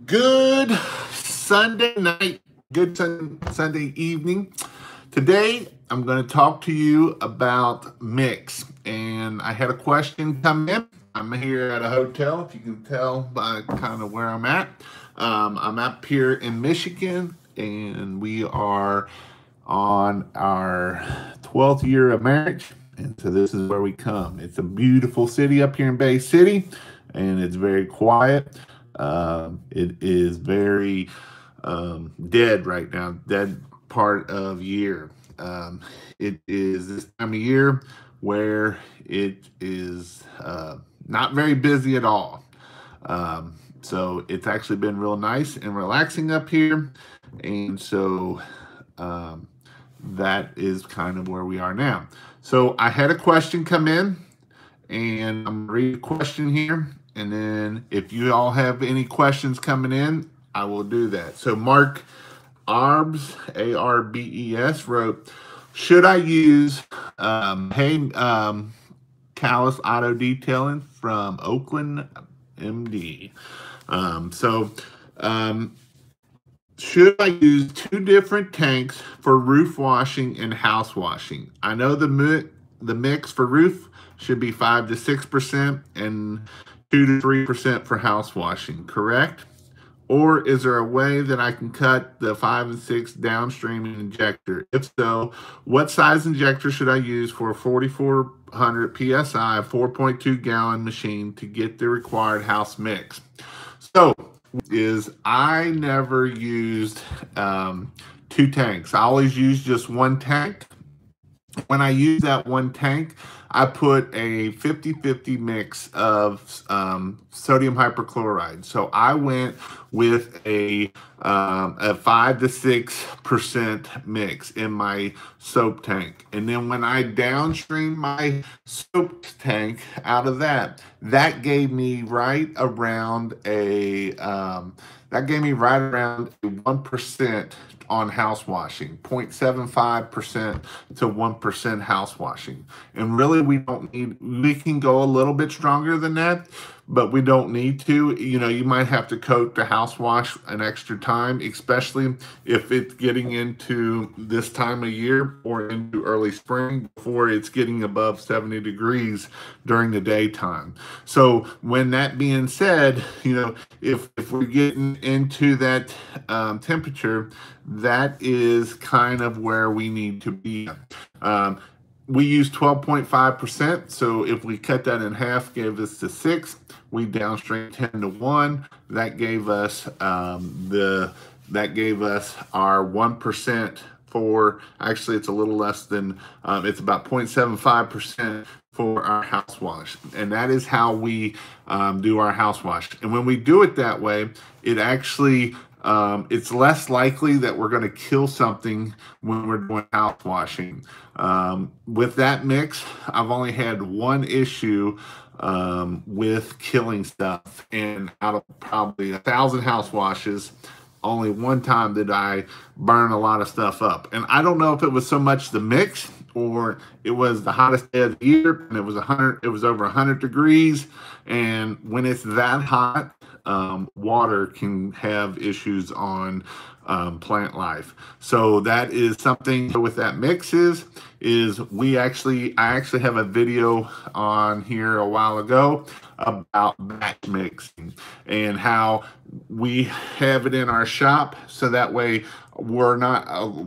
Good Sunday night, good Sunday evening. Today, I'm going to talk to you about mix. And I had a question come in. I'm here at a hotel, if you can tell by kind of where I'm at. I'm up here in Michigan, and we are on our 12th year of marriage. And so this is where we come. It's a beautiful city up here in Bay City, and it's very quiet. It is very dead right now, dead part of year. It is this time of year where it is not very busy at all. So it's actually been real nice and relaxing up here. And so um, that is kind of where we are now. So I had a question come in, and I'm gonna read the question here. And then if you all have any questions coming in, I will do that. So Mark Arbs, Arbes, wrote, should I use Callus Auto Detailing from Oakland, MD? So should I use two different tanks for roof washing and house washing? I know the mix for roof should be 5 to 6% and 2 to 3% for house washing, correct? Or is there a way that I can cut the 5 and 6 downstream injector? If so, what size injector should I use for a 4400 PSI 4.2 gallon machine to get the required house mix? So, is I never used two tanks. I always used just one tank. When I use that one tank, I put a 50-50 mix of sodium hypochlorite. So I went with a 5 to 6% mix in my soap tank. And then when I downstream my soap tank out of that, that gave me right around a 1% on house washing, 0.75% to 1% house washing. And really, we can go a little bit stronger than that, but we don't need to. You know, you might have to coat the house wash an extra time, especially if it's getting into this time of year or into early spring before it's getting above 70 degrees during the daytime. So when that being said, you know, if we're getting into that temperature, that is kind of where we need to be. We use 12.5%. So if we cut that in half, gave us the 6. We downstream 10 to 1. That gave us our 1% for, actually it's a little less than, it's about 0.75% for our house wash. And that is how we do our house wash. And when we do it that way, it actually it's less likely that we're going to kill something when we're doing house washing. With that mix, I've only had one issue with killing stuff, and out of probably 1,000 house washes, only one time did I burn a lot of stuff up. And I don't know if it was so much the mix or it was the hottest day of the year, and it was over 100 degrees. And when it's that hot, water can have issues on plant life. So that is something with that mix is I actually have a video on here a while ago about batch mixing and how we have it in our shop, so that way we're not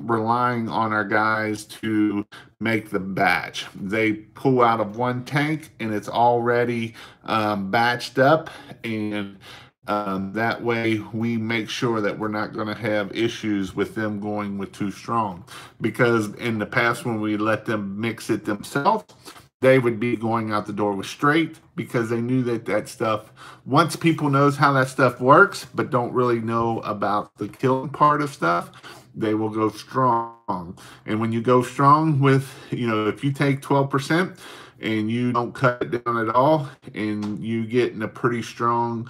relying on our guys to make the batch. They pull out of one tank and it's already batched up, and that way we make sure that we're not going to have issues with them going with too strong, because in the past when we let them mix it themselves, they would be going out the door with straight, because they knew that stuff, once people knows how that stuff works but don't really know about the killing part of stuff, they will go strong. And when you go strong with, you know, if you take 12% and you don't cut it down at all, and you get in a pretty strong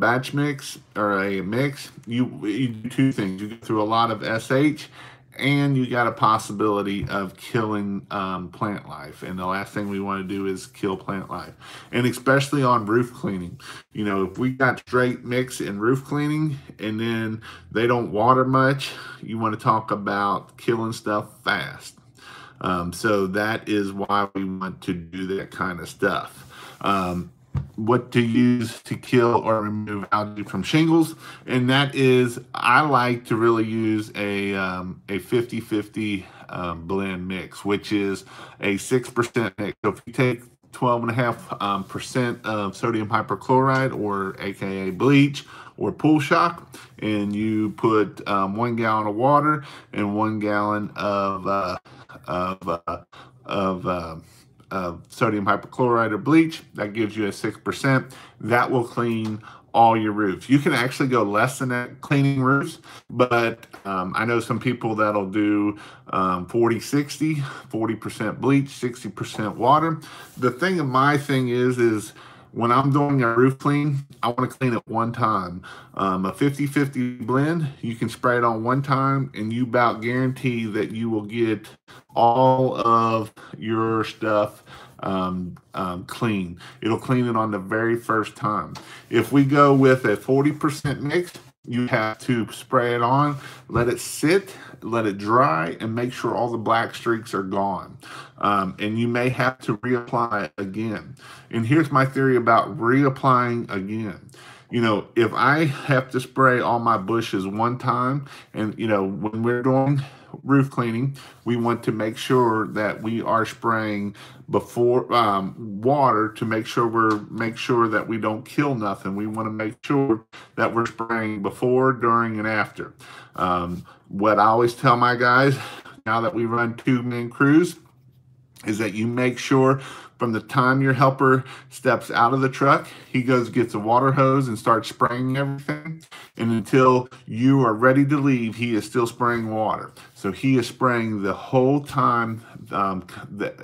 batch mix or a mix, you do two things. You go through a lot of SH, and you got a possibility of killing plant life. And the last thing we want to do is kill plant life. And especially on roof cleaning. You know, if we got straight mix in roof cleaning and then they don't water much, you want to talk about killing stuff fast. So that is why we want to do that kind of stuff. What to use to kill or remove algae from shingles, and that is, I like to really use a 50-50 blend mix, which is a 6% mix. So if you take 12.5% of sodium hypochlorite, or aka bleach, or pool shock, and you put 1 gallon of water and 1 gallon of sodium hypochlorite or bleach, that gives you a 6%. That will clean all your roofs. You can actually go less than that cleaning roofs, but I know some people that'll do 40-60, 40% bleach, 60% water. The thing of my thing is when I'm doing a roof clean, I want to clean it one time. A 50-50 blend, you can spray it on one time, and you about guarantee that you will get all of your stuff clean. It'll clean it on the very first time. If we go with a 40% mix, you have to spray it on, let it sit, let it dry, and make sure all the black streaks are gone. And you may have to reapply it again. And here's my theory about reapplying again. You know, if I have to spray all my bushes one time, and you know, when we're doing roof cleaning, we want to make sure that we are spraying before water to make sure that we don't kill nothing. We want to make sure that we're spraying before, during, and after. What I always tell my guys, now that we run 2-man crews, is that you make sure from the time your helper steps out of the truck, he gets a water hose and starts spraying everything. And until you are ready to leave, he is still spraying water. So he is spraying the whole time,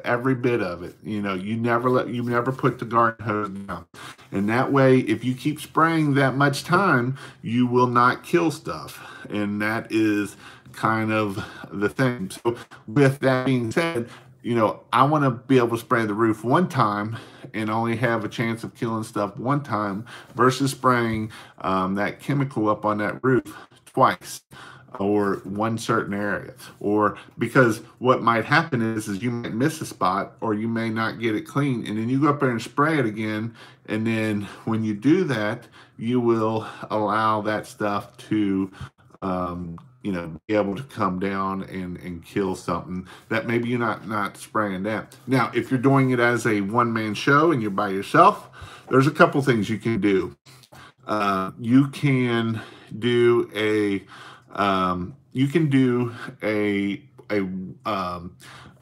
every bit of it. You know, you never put the garden hose down. And that way, if you keep spraying that much time, you will not kill stuff. And that is kind of the thing. So with that being said, you know, I want to be able to spray the roof one time and only have a chance of killing stuff one time versus spraying that chemical up on that roof twice, or one certain area. Or because what might happen is you might miss a spot, or you may not get it clean, and then you go up there and spray it again, and then when you do that, you will allow that stuff to you know, be able to come down and kill something that maybe you're not spraying down. Now, if you're doing it as a one-man show and you're by yourself, there's a couple things you can do. You can do a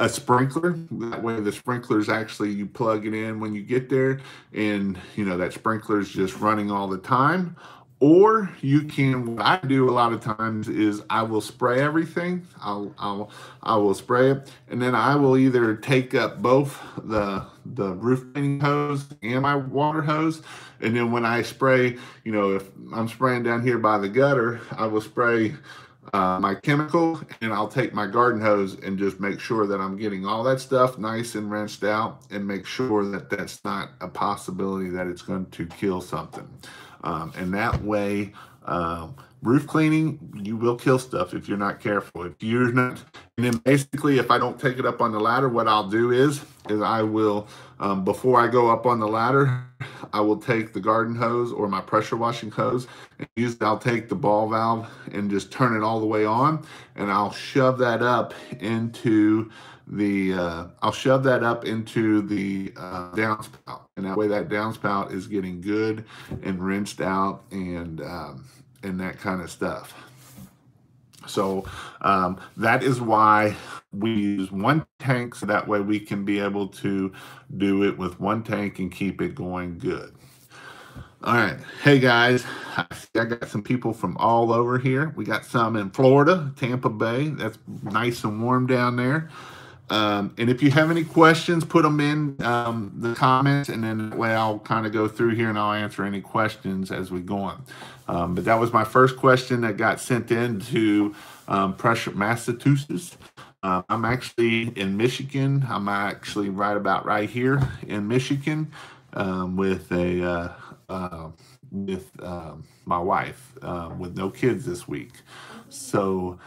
sprinkler. That way the sprinkler is actually, you plug it in when you get there, and you know that sprinkler is just running all the time. Or you can, what I do a lot of times is I will spray everything. I will spray it, and then I will either take up both the roof cleaning hose and my water hose. And then when I spray, you know, if I'm spraying down here by the gutter, I will spray my chemical, and I'll take my garden hose and just make sure that I'm getting all that stuff nice and rinsed out, and make sure that that's not a possibility that it's going to kill something. And that way, roof cleaning, you will kill stuff if you're not careful. If you're not, and then basically, if I don't take it up on the ladder, what I'll do is I will, before I go up on the ladder, I will take the garden hose or my pressure washing hose, and I'll take the ball valve and just turn it all the way on, and I'll shove that up into the downspout, and that way that downspout is getting good and rinsed out, and that kind of stuff. So that is why we use one tank, so that way we can be able to do it with one tank and keep it going good. All right. Hey, guys, I got some people from all over here. We got some in Florida, Tampa Bay. That's nice and warm down there. And if you have any questions, put them in the comments, and then that way I'll kind of go through here and I'll answer any questions as we go on. But that was my first question that got sent in to Pressure, Massachusetts. I'm actually in Michigan. I'm actually right here in Michigan with my wife with no kids this week. So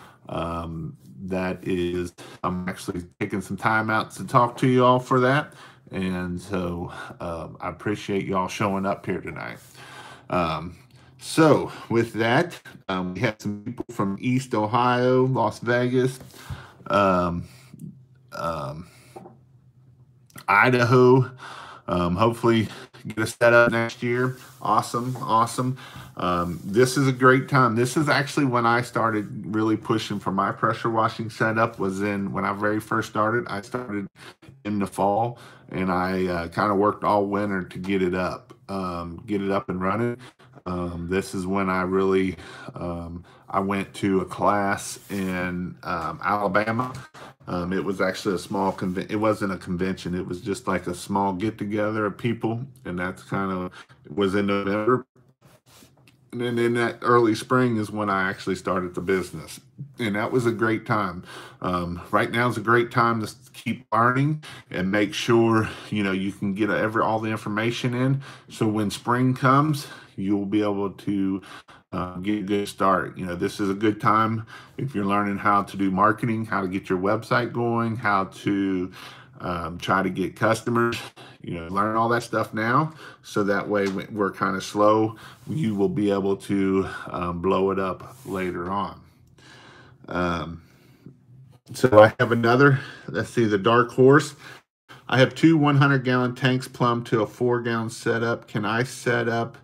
that is, I'm actually taking some time out to talk to you all for that. And so I appreciate y'all showing up here tonight. So with that, we have some people from East Ohio, Las Vegas, Idaho. Hopefully get a setup next year. Awesome. This is a great time. This is actually when I started really pushing for my pressure washing setup. Was when I very first started. I started in the fall, and I kind of worked all winter to get it up and running. This is when I really I went to a class in Alabama. It was actually a small convention. It wasn't a convention. It was just like a small get together of people, and that's kind of was in November. And then in that early spring is when I actually started the business, and that was a great time. Right now is a great time to keep learning and make sure you can get all the information in. So when spring comes, you'll be able to get a good start. This is a good time if you're learning how to do marketing, how to get your website going, how to try to get customers. Learn all that stuff now, so that way when we're kind of slow, you will be able to blow it up later on. So I have another, let's see, the Dark Horse. I have two 100-gallon tanks plumbed to a 4-gallon setup. Can I set up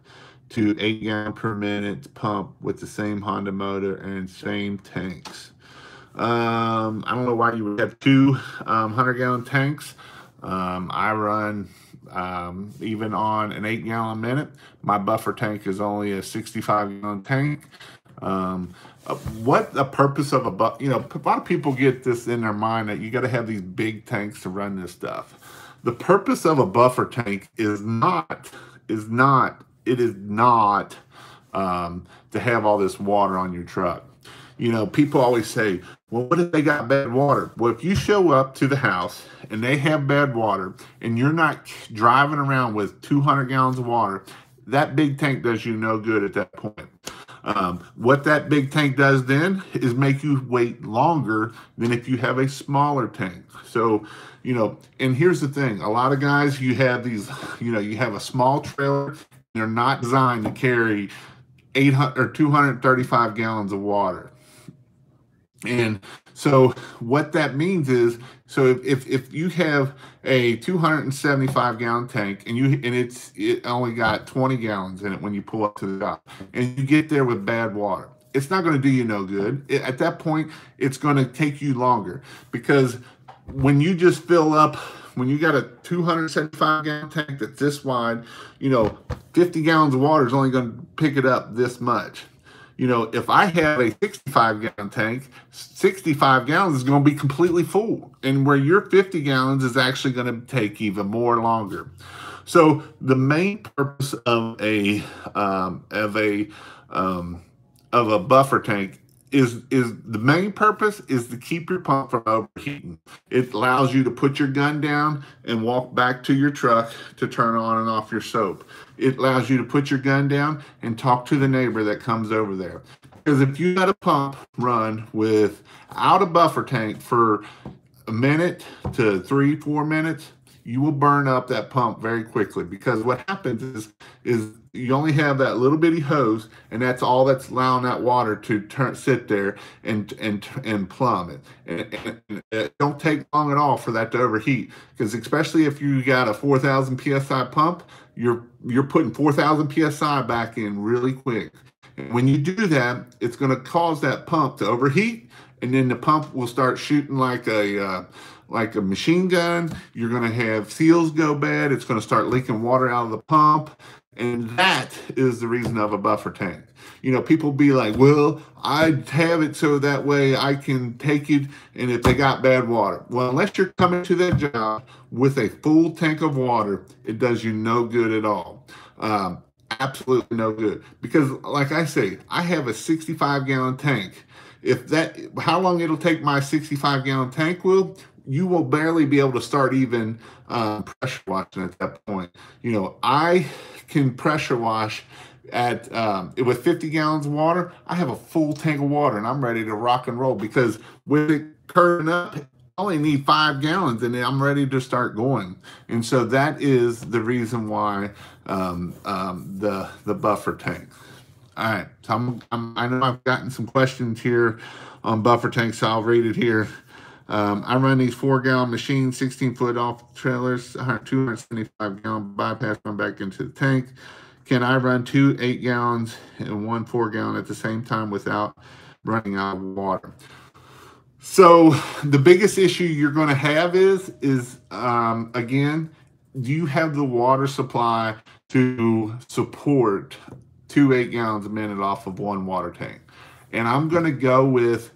to 8 gallon per minute pump with the same Honda motor and same tanks? I don't know why you would have two 100-gallon tanks. I run even on an 8-gallon minute. My buffer tank is only a 65-gallon tank. What the purpose of a lot of people get this in their mind that you got to have these big tanks to run this stuff. The purpose of a buffer tank is not to have all this water on your truck. People always say, well, what if they got bad water? Well, if you show up to the house and they have bad water and you're not driving around with 200 gallons of water, that big tank does you no good at that point. What that big tank does then is make you wait longer than if you have a smaller tank. So, and here's the thing, a lot of guys, you have these, you have a small trailer, and they're not designed to carry 800 or 235 gallons of water. And so what that means is, so if you have a 275 gallon tank and it only got 20 gallons in it when you pull up to the dock, and you get there with bad water, it's not going to do you no good. At that point, it's going to take you longer, because when you just fill up, when you got a 275 gallon tank that's this wide, 50 gallons of water is only going to pick it up this much. If I have a 65 gallon tank, 65 gallons is going to be completely full, and where your 50 gallons is actually going to take even more longer. So the main purpose of a buffer tank is the main purpose is to keep your pump from overheating. It allows you to put your gun down and walk back to your truck to turn on and off your soap. It allows you to put your gun down and talk to the neighbor that comes over there. Because if you let a pump run without a buffer tank for a minute to 3-4 minutes, you will burn up that pump very quickly, because what happens is you only have that little bitty hose, and that's all that's allowing that water to sit there and plumb it. And it don't take long at all for that to overheat, because especially if you got a 4,000 psi pump, you're putting 4,000 psi back in really quick. And when you do that, it's going to cause that pump to overheat, and then the pump will start shooting like a machine gun. You're going to have seals go bad. It's going to start leaking water out of the pump. And that is the reason of a buffer tank. People be like, well, I have it so that way I can take it, and if they got bad water. Well, unless you're coming to that job with a full tank of water, it does you no good at all. absolutely no good. Because like I say, I have a 65-gallon tank. If that, how long it'll take my 65-gallon tank will, you will barely be able to start even pressure washing at that point. You know, I can pressure wash at with 50 gallons of water. I have a full tank of water and I'm ready to rock and roll, because with it curving up, I only need 5 gallons and I'm ready to start going. And so that is the reason why the buffer tank. All right, so I know I've gotten some questions here on buffer tanks, so I'll read it here. I run these 4-gallon machines, 16-foot off trailers, 275-gallon bypass run back into the tank. Can I run 2 8-gallons and 1 4-gallon at the same time without running out of water? So the biggest issue you're going to have is again, do you have the water supply to support 2 8-gallons a minute off of 1 water tank? And I'm going to go with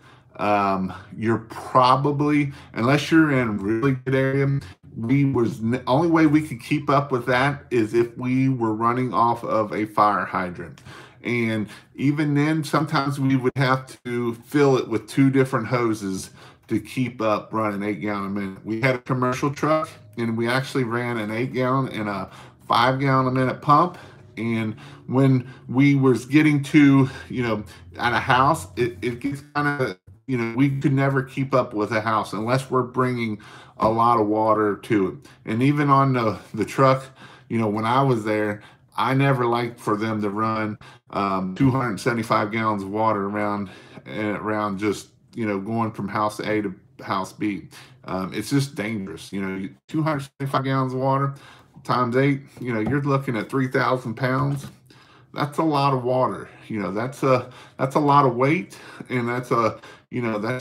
you're probably, unless you're in a really good area, the only way we could keep up with that is if we were running off of a fire hydrant. And even then, sometimes we would have to fill it with 2 different hoses to keep up running 8-gallon a minute. We had a commercial truck and we actually ran an 8-gallon and a 5-gallon a minute pump. And when we was getting to, at a house, it gets kind of, we could never keep up with a house unless we're bringing a lot of water to it. And even on the truck, when I was there, I never liked for them to run 275 gallons of water around just, going from house A to house B. It's just dangerous. 275 gallons of water times 8, you're looking at 3,000 pounds. That's a lot of water. That's a lot of weight, and that's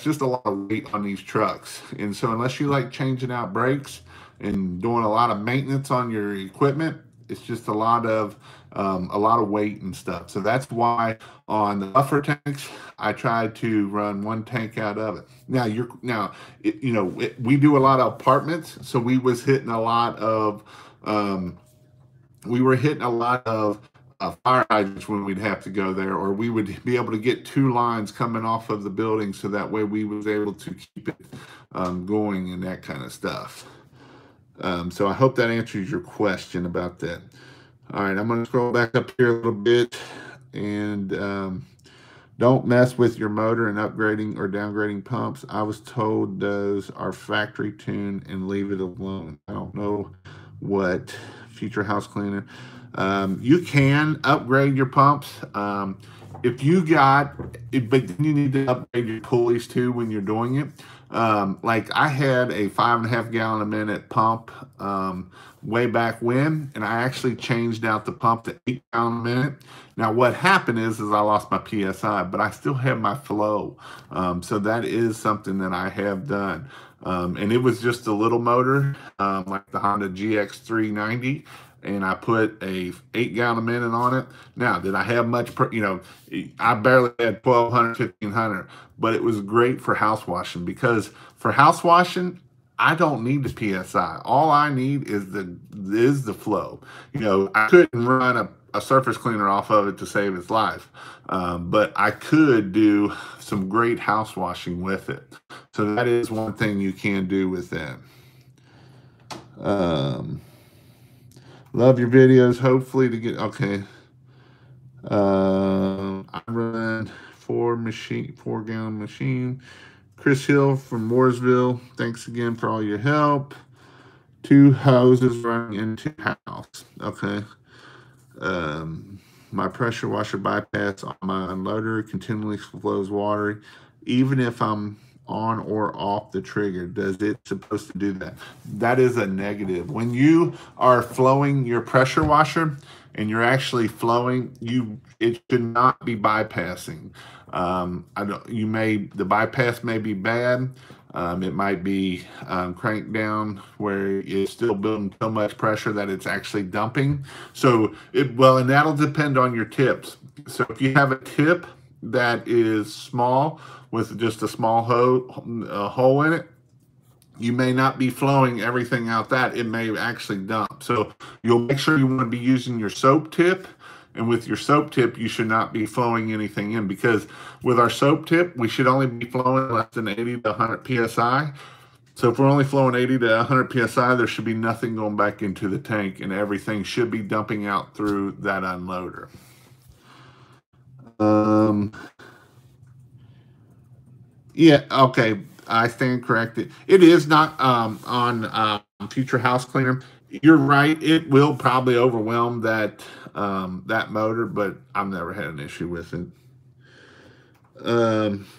just a lot of weight on these trucks. And so unless you like changing out brakes and doing a lot of maintenance on your equipment, it's just a lot of weight and stuff. So that's why on the buffer tanks, I try to run 1 tank out of it. Now we do a lot of apartments, so we was hitting a lot of fire hydrants when we'd have to go there, or we would be able to get 2 lines coming off of the building, so that way we was able to keep it going and that kind of stuff. So I hope that answers your question about that. All right, I'm going to scroll back up here a little bit, and don't mess with your motor and upgrading or downgrading pumps. I was told those are factory tuned and leave it alone. I don't know what future house cleaner. You can upgrade your pumps but you need to upgrade your pulleys too when you're doing it. Like I had a 5.5 gallon a minute pump way back when, and I actually changed out the pump to 8 gallon a minute. Now what happened is I lost my PSI, but I still have my flow. So that is something that I have done. And it was just a little motor, like the Honda GX390. And I put a 8 gallon a minute on it. Now, did I have much, I barely had 1,200, 1,500, but it was great for house washing, because for house washing, I don't need the PSI. All I need is the flow. I couldn't run a surface cleaner off of it to save its life, but I could do some great house washing with it. So that is one thing you can do with that. Love your videos. Hopefully to get, okay. I run 4-gallon machine. Chris Hill from Mooresville. Thanks again for all your help. 2 hoses running into house. Okay. My pressure washer bypass on my unloader continually flows water, even if I'm on or off the trigger. Does it supposed to do that? That is a negative. When you are flowing your pressure washer and you're actually flowing, it should not be bypassing. The bypass may be bad. It might be cranked down where it's still building so much pressure that it's actually dumping. So and that'll depend on your tips. So if you have a tip that is small with just a small hole in it, you may not be flowing everything out that. It may actually dump. So you'll make sure you want to be using your soap tip And with your soap tip, you should not be flowing anything in, because with our soap tip, we should only be flowing less than 80 to 100 psi. So if we're only flowing 80 to 100 psi, there should be nothing going back into the tank, and everything should be dumping out through that unloader. Yeah, okay, I stand corrected. It is not on Future House Cleaner. You're right. It will probably overwhelm that that motor, but I've never had an issue with it.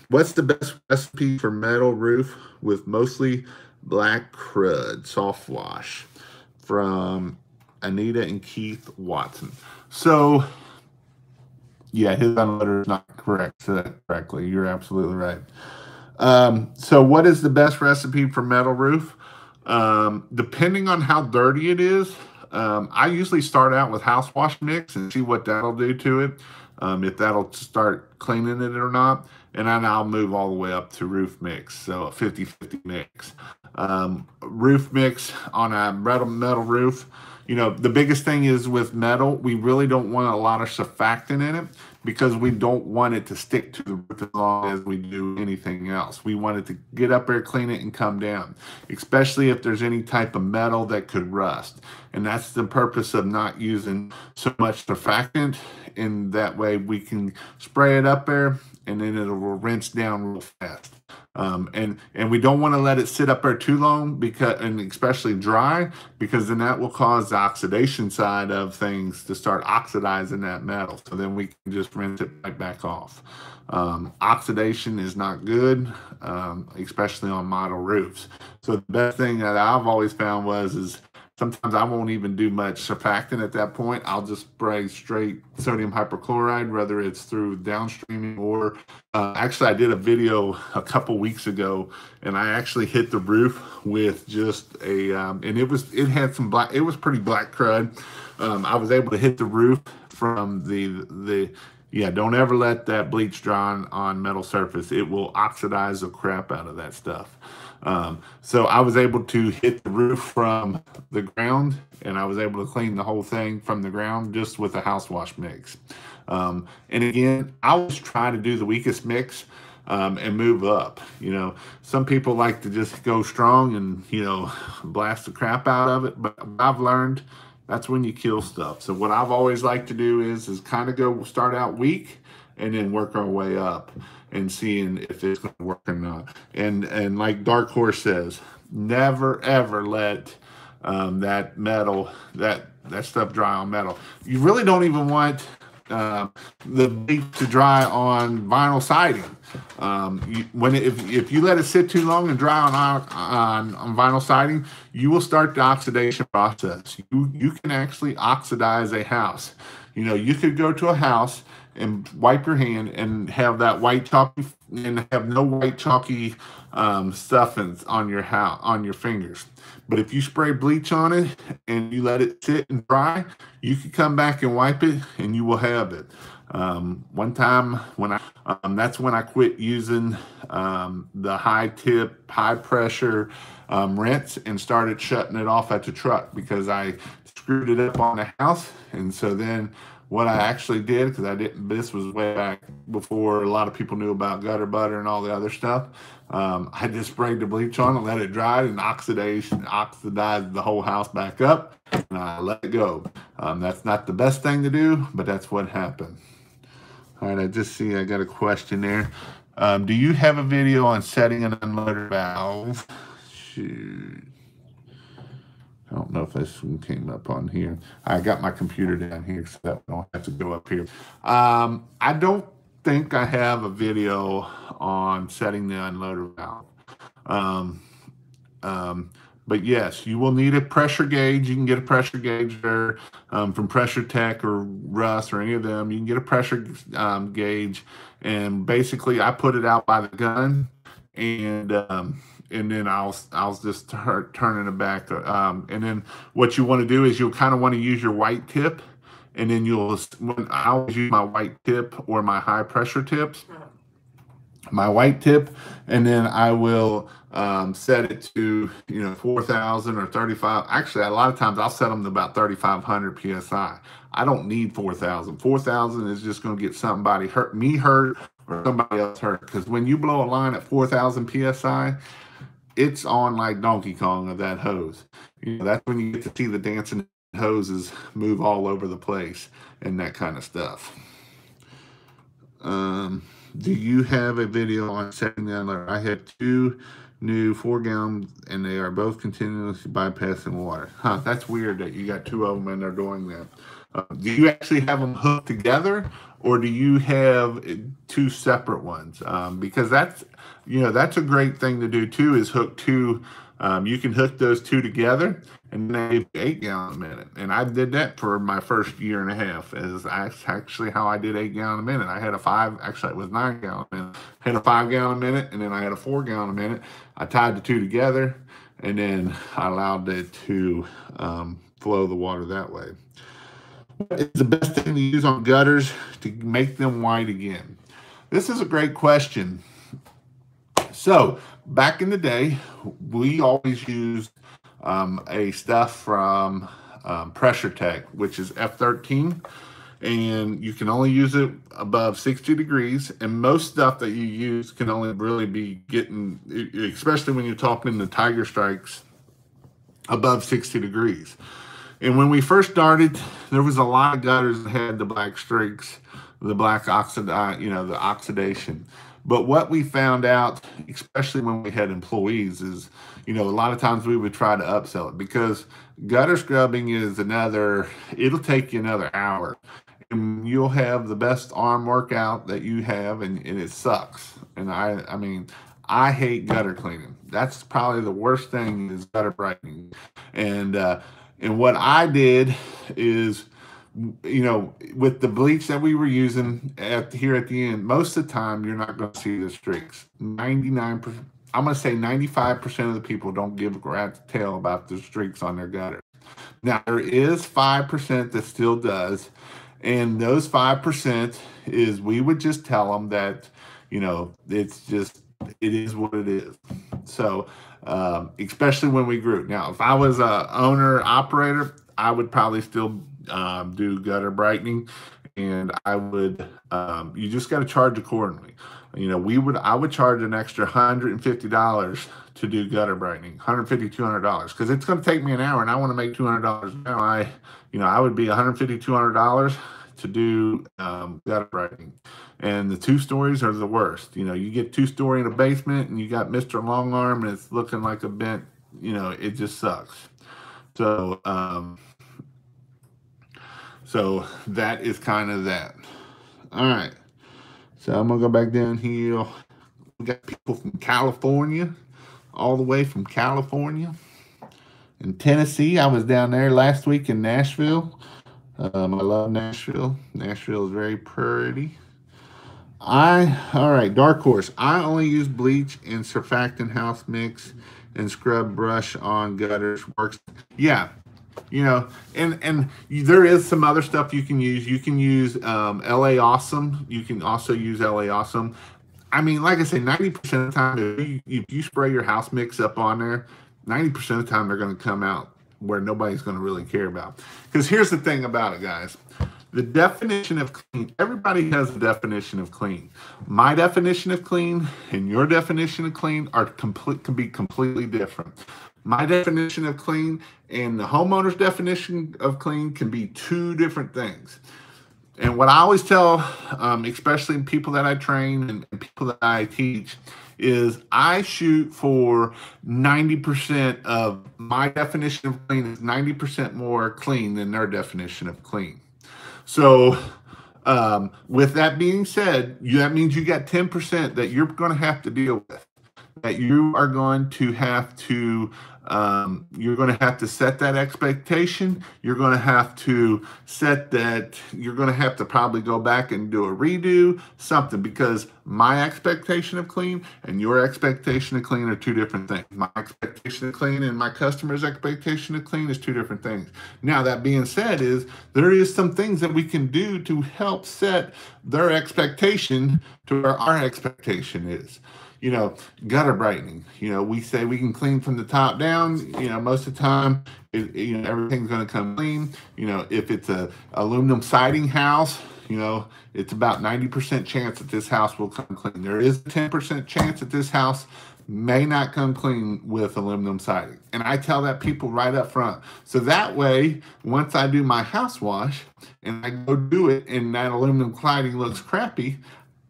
What's the best recipe for metal roof with mostly black crud soft wash? From Anita and Keith Watson. So, yeah, his unloader is not correct. So that correctly, you're absolutely right. So, what is the best recipe for metal roof? Depending on how dirty it is, I usually start out with house wash mix and see what that'll do to it. If that'll start cleaning it or not. And then I'll move all the way up to roof mix, so a 50-50 mix. Roof mix on a metal roof. You know, the biggest thing is with metal, we really don't want a lot of surfactant in it, because we don't want it to stick to the roof as long as we do anything else. We want it to get up there, clean it, and come down, especially if there's any type of metal that could rust. And that's the purpose of not using so much surfactant. In that way, we can spray it up there, and then it'll rinse down real fast. And we don't want to let it sit up there too long, because, and especially dry, because then that will cause the oxidation side of things to start oxidizing that metal. So then we can just rinse it right back off. Oxidation is not good, especially on model roofs. So the best thing that I've always found is sometimes I won't even do much surfactant at that point. I'll just spray straight sodium hypochlorite, whether it's through downstreaming or actually I did a video a couple weeks ago, and I actually hit the roof with just a and it had some black, it was pretty black crud. I was able to hit the roof from the yeah, don't ever let that bleach dry on metal surface. It will oxidize the crap out of that stuff. So I was able to hit the roof from the ground, and I was able to clean the whole thing from the ground just with a house wash mix. And again, I always try to do the weakest mix and move up. You know, some people like to just go strong and, you know, blast the crap out of it. But I've learned that's when you kill stuff. So what I've always liked to do is kind of start out weak and then work our way up and seeing if it's going to work or not. And like Dark Horse says, never ever let that metal, that stuff dry on metal. You really don't even want the bleach to dry on vinyl siding. If you let it sit too long and dry on vinyl siding, you will start the oxidation process. You can actually oxidize a house. You know, you could go to a house and wipe your hand and have that white chalky, and have no white chalky stuff on your fingers. But if you spray bleach on it and you let it sit and dry, you can come back and wipe it, and you will have it. One time when that's when I quit using the high tip, high pressure rinse, and started shutting it off at the truck, because I screwed it up on the house. And so then what I actually did, because this was way back before a lot of people knew about gutter butter and all the other stuff. I just sprayed the bleach on it, let it dry, and oxidized the whole house back up, and I let it go. That's not the best thing to do, but that's what happened. All right, I just see I got a question there. Do you have a video on setting an unloader valve? Shoot. I don't know if this one came up on here. I got my computer down here, so that I don't have to go up here. I don't think I have a video on setting the unloader valve. But yes, you will need a pressure gauge. You can get a pressure gauge there from Pressure Tech or Russ or any of them. You can get a pressure gauge, and basically I put it out by the gun, and then I'll just start turning it back. And then what you want to do is you'll kind of want to use your white tip, and then I always use my white tip or my high pressure tips. my white tip, and then I will set it to 4,000 or 35. Actually, a lot of times I'll set them to about 3,500 psi. I don't need 4,000. 4,000 is just going to get somebody hurt, me hurt, or somebody else hurt. Because when you blow a line at 4,000 psi, it's on like Donkey Kong of that hose. That's when you get to see the dancing hoses move all over the place and that kind of stuff. Do you have a video on setting the unloader? I have 2 new 4-gallon, and they are both continuously bypassing water. Huh, that's weird that you got 2 of them and they're doing that. Do you actually have them hooked together, or do you have 2 separate ones? Because that's a great thing to do too, is hook 2. You can hook those 2 together, and then they 8 gallon a minute. And I did that for my first year and a half. Is actually how I did 8 gallon a minute. I had actually it was 9 gallon a minute. I had a 5 gallon a minute, and then I had a 4 gallon a minute. I tied the 2 together, and then I allowed it to flow the water that way. What is the best thing to use on gutters to make them white again? This is a great question. So back in the day, we always used a stuff from Pressure Tech, which is F13, and you can only use it above 60 degrees. And most stuff that you use can only really be getting, especially when you're talking the Tiger Strikes, above 60 degrees. And when we first started, there was a lot of gutters that had the black streaks, the black the oxidation. But what we found out, especially when we had employees, is, a lot of times we would try to upsell it, because gutter scrubbing is it'll take you another hour. And you'll have the best arm workout that you have, and it sucks. And I mean, I hate gutter cleaning. That's probably the worst thing, is gutter brightening. And what I did is, with the bleach that we were using here at the end, most of the time you're not going to see the streaks. 99%, I'm going to say 95% of the people don't give a rat's tail about the streaks on their gutter. Now, there is 5% that still does, and those 5% is, we would just tell them that, it is what it is. So, especially when we grew. Now, if I was a owner operator, I would probably still do gutter brightening, and I would, you just got to charge accordingly. I would charge an extra $150 to do gutter brightening, $150, $200, because it's going to take me an hour, and I want to make $200 now. I would be $150, $200 to do gutter brightening. And the 2-stories are the worst. You get 2-story in a basement, and you got Mr. Longarm, and it's looking like a bent, it just sucks. So, so that is kind of that. All right. So I'm going to go back down here. We got people from California, all the way from California. In Tennessee, I was down there last week in Nashville. I love Nashville. Nashville is very pretty. All right, Dark Horse. I only use bleach and surfactant house mix and scrub brush on gutters. Works. Yeah. And there is some other stuff you can use. You can use LA Awesome. You can also use LA Awesome. I mean, like I say, 90% of the time, if you spray your house mix up on there, 90% of the time they're going to come out where nobody's going to really care about. Because here's the thing about it, guys. The definition of clean, everybody has a definition of clean. My definition of clean and your definition of clean can be completely different. My definition of clean and the homeowner's definition of clean can be 2 different things. And what I always tell, especially people that I train and people that I teach, is I shoot for 90% of my definition of clean is 90% more clean than their definition of clean. So with that being said, that means you got 10% that you're going to have to deal with. that you are going to have to you're going to have to set that expectation. You're going to have to set that, you're going to have to probably go back and do a redo, something, because my expectation of clean and your expectation of clean are two different things. My expectation of clean and my customer's expectation of clean is two different things. Now, that being said, there is some things that we can do to help set their expectation to where our expectation is. Gutter brightening. We say we can clean from the top down. Most of the time, everything's going to come clean. If it's a aluminum siding house, it's about 90% chance that this house will come clean. There is a 10% chance that this house may not come clean with aluminum siding. And I tell that people right up front. So that way, once I do my house wash and I go do it and that aluminum siding looks crappy,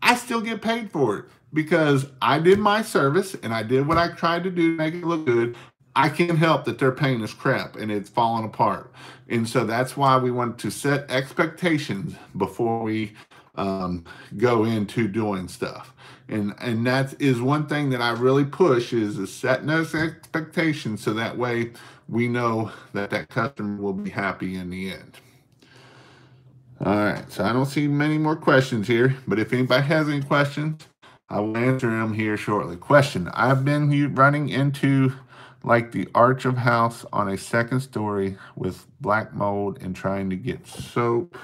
I still get paid for it because I did my service and I did what I tried to do to make it look good. I can't help that their paint is crap and it's falling apart. And so that's why we want to set expectations before we go into doing stuff. And that is one thing that I really push is setting those expectations so that way we know that that customer will be happy in the end. All right, so I don't see many more questions here, but if anybody has any questions, I will answer them here shortly. Question: I've been running into like the arch of house on a second story with black mold and trying to get soap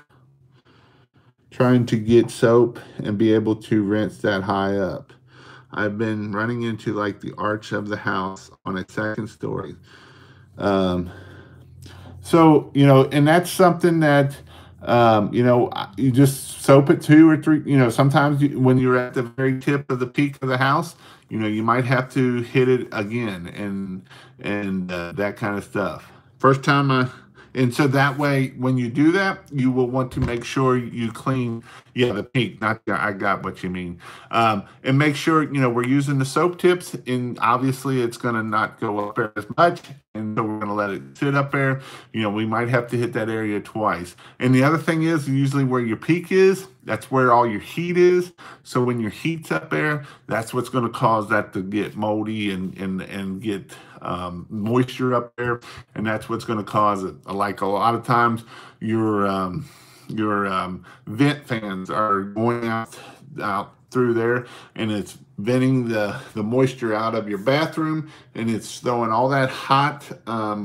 and be able to rinse that high up. I've been running into like the arch of the house on a second story. So, and that's something that, you just soap it 2 or 3, sometimes when you're at the very tip of the peak of the house, you might have to hit it again and that kind of stuff. First time and so that way, when you do that, you will want to make sure you clean, the peak, not I got what you mean. And make sure, we're using the soap tips, and obviously it's going to not go up there as much. And so we're going to let it sit up there. We might have to hit that area twice. And the other thing is usually where your peak is, that's where all your heat is. So when your heat's up there, that's what's going to cause that to get moldy and get moisture up there. And that's what's going to cause it. Like a lot of times your vent fans are going out through there, and it's venting the moisture out of your bathroom, and it's throwing all that hot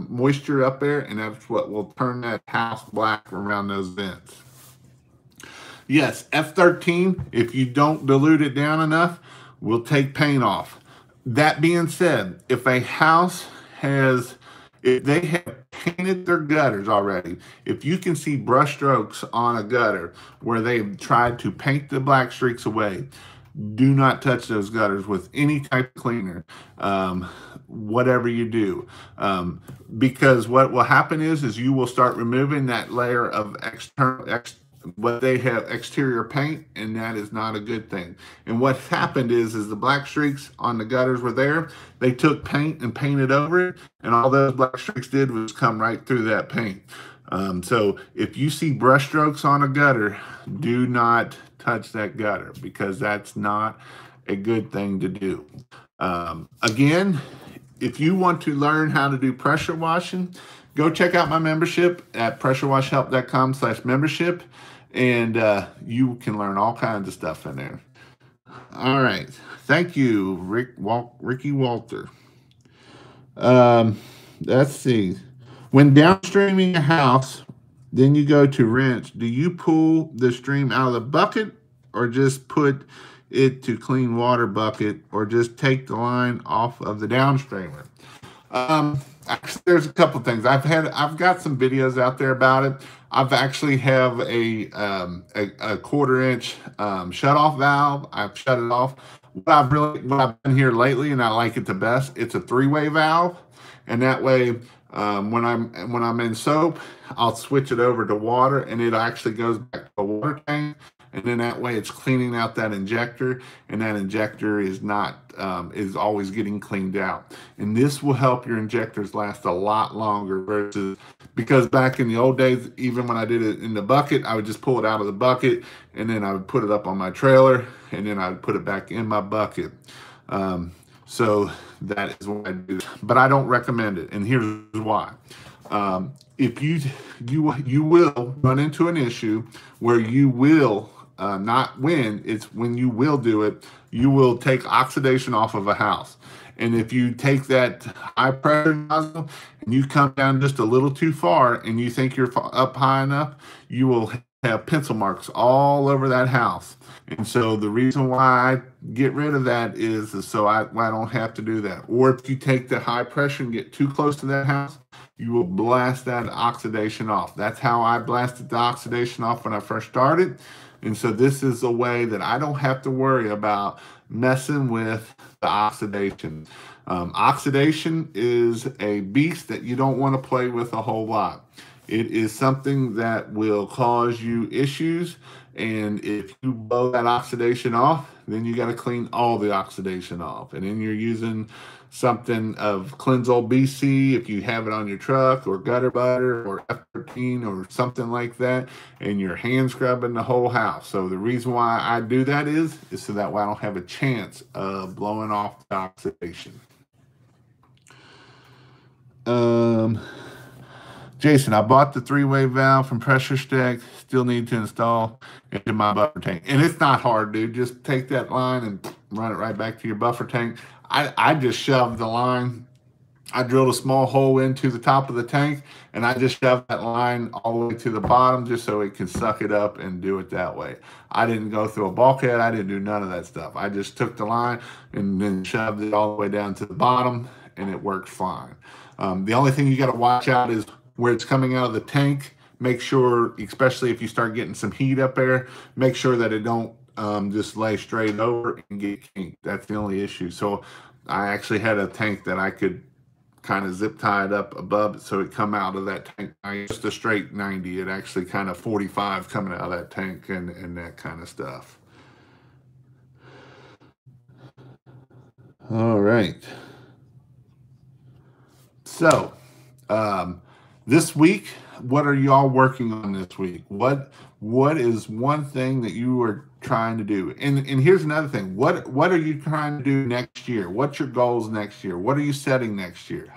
moisture up there, and that's what will turn that house black around those vents. Yes, F13, if you don't dilute it down enough, will take paint off. That being said, if a house if they have painted their gutters already, if you can see brush strokes on a gutter where they've tried to paint the black streaks away, do not touch those gutters with any type of cleaner, whatever you do. Because what will happen is you will start removing that layer of what they have exterior paint, and that is not a good thing. And what happened is the black streaks on the gutters were there. They took paint and painted over it, and all those black streaks did was come right through that paint. So if you see brush strokes on a gutter, do not touch that gutter, because that's not a good thing to do. Again, if you want to learn how to do pressure washing, go check out my membership at pressurewashhelp.com/membership. And you can learn all kinds of stuff in there. All right. Thank you, Ricky Walter. Let's see. When downstreaming a house, then you go to rinse. Do you pull the stream out of the bucket, or just put it to clean water bucket, or just take the line off of the downstreamer? Actually, there's a couple things. I've got some videos out there about it. I've actually have a 1/4-inch shut-off valve. I've shut it off. What I've done here lately, and I like it the best, it's a 3-way valve, and that way, when I'm in soap, I'll switch it over to water, and it actually goes back to a water tank. And then that way it's cleaning out that injector, and that injector is is always getting cleaned out. And this will help your injectors last a lot longer because back in the old days, even when I did it in the bucket, I would just pull it out of the bucket, and then I would put it up on my trailer, and then I would put it back in my bucket. So that is what I do, but I don't recommend it, and here's why. If you will run into an issue where you will not win, it's when you will do it, you will take oxidation off of a house. And if you take that high pressure nozzle and you come down just a little too far and you think you're up high enough, you will have pencil marks all over that house. And so the reason why I get rid of that is so I don't have to do that. Or if you take the high pressure and get too close to that house, you will blast that oxidation off. That's how I blasted the oxidation off when I first started. And so this is a way that I don't have to worry about messing with the oxidation. Oxidation is a beast that you don't want to play with a whole lot. It is something that will cause you issues, and if you blow that oxidation off, then you got to clean all the oxidation off. And then you're using something of Cleansol BC if you have it on your truck, or Gutter Butter, or F13, or something like that, and you're hand scrubbing the whole house. So the reason why I do that is so that way I don't have a chance of blowing off the oxidation. Jason, I bought the 3-way valve from Pressure Stack. Still need to install into my buffer tank. And it's not hard, dude. Just take that line and run it right back to your buffer tank. I just shoved the line. I drilled a small hole into the top of the tank, and I just shoved that line all the way to the bottom just so it can suck it up and do it that way. I didn't go through a bulkhead. I didn't do none of that stuff. I just took the line and then shoved it all the way down to the bottom, and it worked fine. The only thing you got to watch out is where it's coming out of the tank. Make sure, especially if you start getting some heat up there, make sure that it don't just lay straight over and get kinked. That's the only issue. So I actually had a tank that I could kind of zip tie it up above it so it come out of that tank. Just a straight 90. It actually kind of 45 coming out of that tank and that kind of stuff. All right. So, this week, what are y'all working on this week? What is one thing that you are trying to do? And here's another thing. What are you trying to do next year? What's your goals next year? What are you setting next year?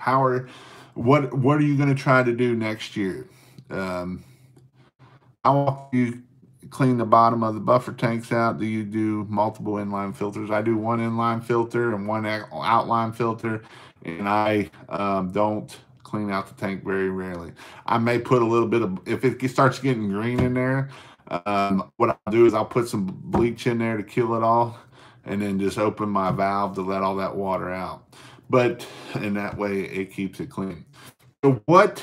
What are you going to try to do next year? How often do you clean the bottom of the buffer tanks out? Do you do multiple inline filters? I do one inline filter and one outline filter, and I don't clean out the tank very rarely. I may put a little bit of, if it starts getting green in there, what I'll do is I'll put some bleach in there to kill it all, and then just open my valve to let all that water out. But in that way, it keeps it clean. So what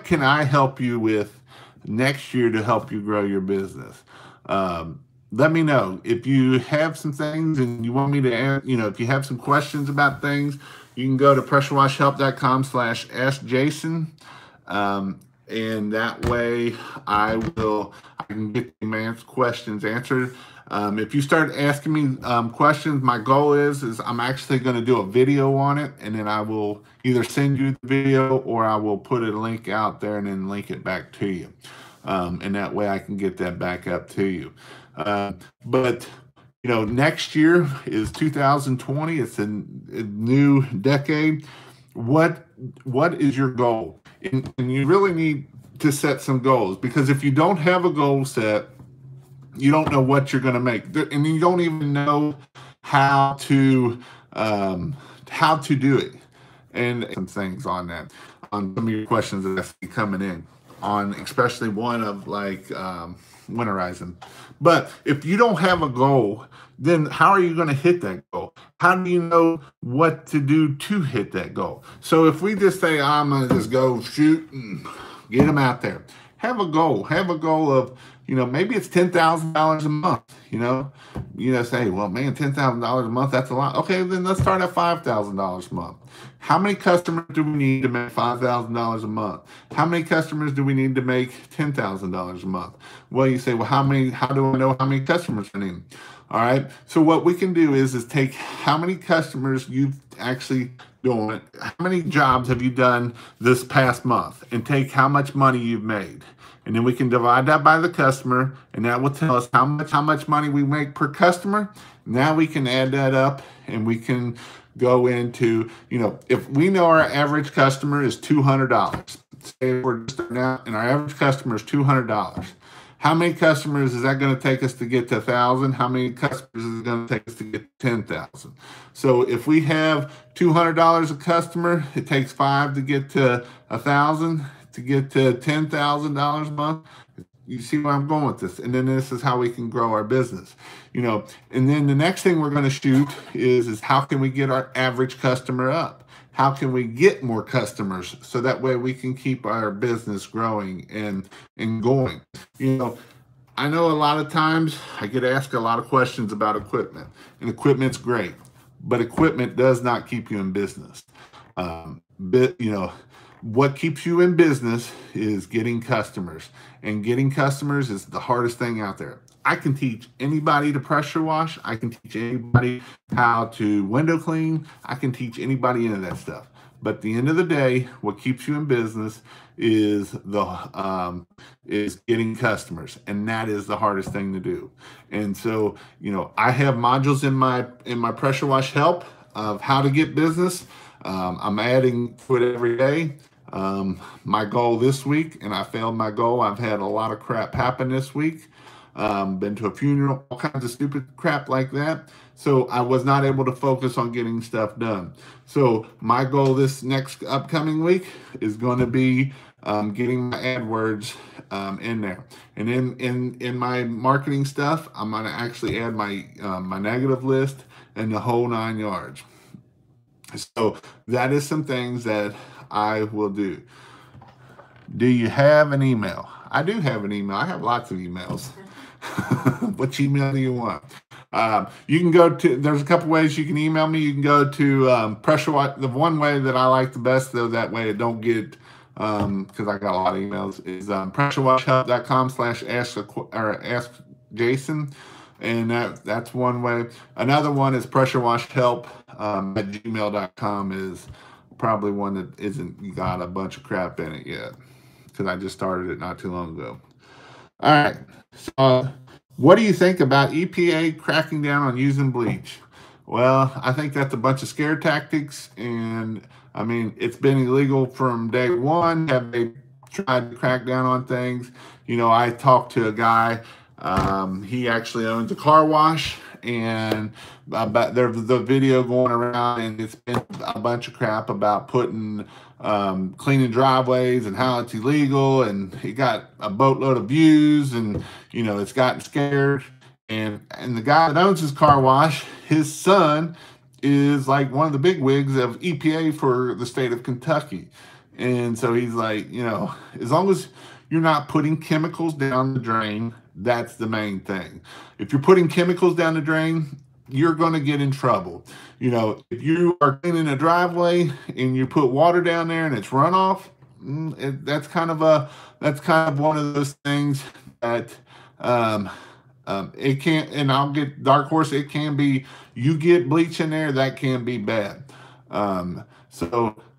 can I help you with next year to help you grow your business? Let me know if you have some things and you want me to, if you have some questions about things. You can go to pressurewashhelp.com/askjason, and that way I can get the questions answered. If you start asking me questions, my goal is I'm actually going to do a video on it, and then I will either send you the video or I will put a link out there and then link it back to you, and that way I can get that back up to you. But next year is 2020. It's a new decade. What is your goal? And you really need to set some goals, because if you don't have a goal set, you don't know what you're going to make, and you don't even know how to do it. And some things on that, on some of your questions that I see coming in, on especially one of like winterizing. But if you don't have a goal, then how are you going to hit that goal? How do you know what to do to hit that goal? So if we just say, I'm going to just go shoot and get them out there, have a goal. Have a goal of, maybe it's $10,000 a month, say, well, man, $10,000 a month, that's a lot. Okay, then let's start at $5,000 a month. How many customers do we need to make $5,000 a month? How many customers do we need to make $10,000 a month? Well, you say, well, how do I know how many customers I need? All right. So what we can do is take how many customers you've actually doing, how many jobs have you done this past month, and take how much money you've made. And then we can divide that by the customer, and that will tell us how much money we make per customer. Now we can add that up, and we can go into, if we know our average customer is $200, say we're just starting out and our average customer is $200. How many customers is that going to take us to get to 1,000? How many customers is it going to take us to get to 10,000? So if we have $200 a customer, it takes 5 to get to 1,000, to get to $10,000 a month. You see where I'm going with this? And then this is how we can grow our business, and then the next thing we're going to shoot is how can we get our average customer up? How can we get more customers so that way we can keep our business growing and going? I know a lot of times I get asked a lot of questions about equipment, and equipment's great, but equipment does not keep you in business. What keeps you in business is getting customers, and getting customers is the hardest thing out there. I can teach anybody to pressure wash. I can teach anybody how to window clean. I can teach anybody any of that stuff. But at the end of the day, what keeps you in business is getting customers, and that is the hardest thing to do. And so, I have modules in my pressure wash help of how to get business. I'm adding to it every day. My goal this week, and I failed my goal. I've had a lot of crap happen this week. Been to a funeral, all kinds of stupid crap like that. So I was not able to focus on getting stuff done. So my goal this next upcoming week is going to be getting my AdWords in there. And in my marketing stuff, I'm going to actually add my negative list and the whole 9 yards. So that is some things that I will do. Do you have an email? I do have an email. I have lots of emails. Which email do you want? You can go to, there's a couple ways you can email me. You can go to pressure wash. The one way that I like the best, though, that way it don't get, because I got a lot of emails, is pressurewashhelp.com/ask Jason. And that's one way. Another one is pressurewashhelp@gmail.com is probably one that isn't got a bunch of crap in it yet, because I just started it not too long ago. All right. So what do you think about EPA cracking down on using bleach? Well, I think that's a bunch of scare tactics. And I mean, it's been illegal from day one. Have they tried to crack down on things? I talked to a guy. He actually owns a car wash, and there's the video going around, and it's been a bunch of crap about putting cleaning driveways and how it's illegal, and he got a boatload of views, and it's gotten scared. And the guy that owns his car wash, his son is like one of the big wigs of EPA for the state of Kentucky. And so he's like, as long as you're not putting chemicals down the drain, that's the main thing. If you're putting chemicals down the drain, you're going to get in trouble. If you are cleaning a driveway and you put water down there and it's runoff, that's kind of one of those things that it can't. And I'll get dark horse. It can be, you get bleach in there, that can be bad.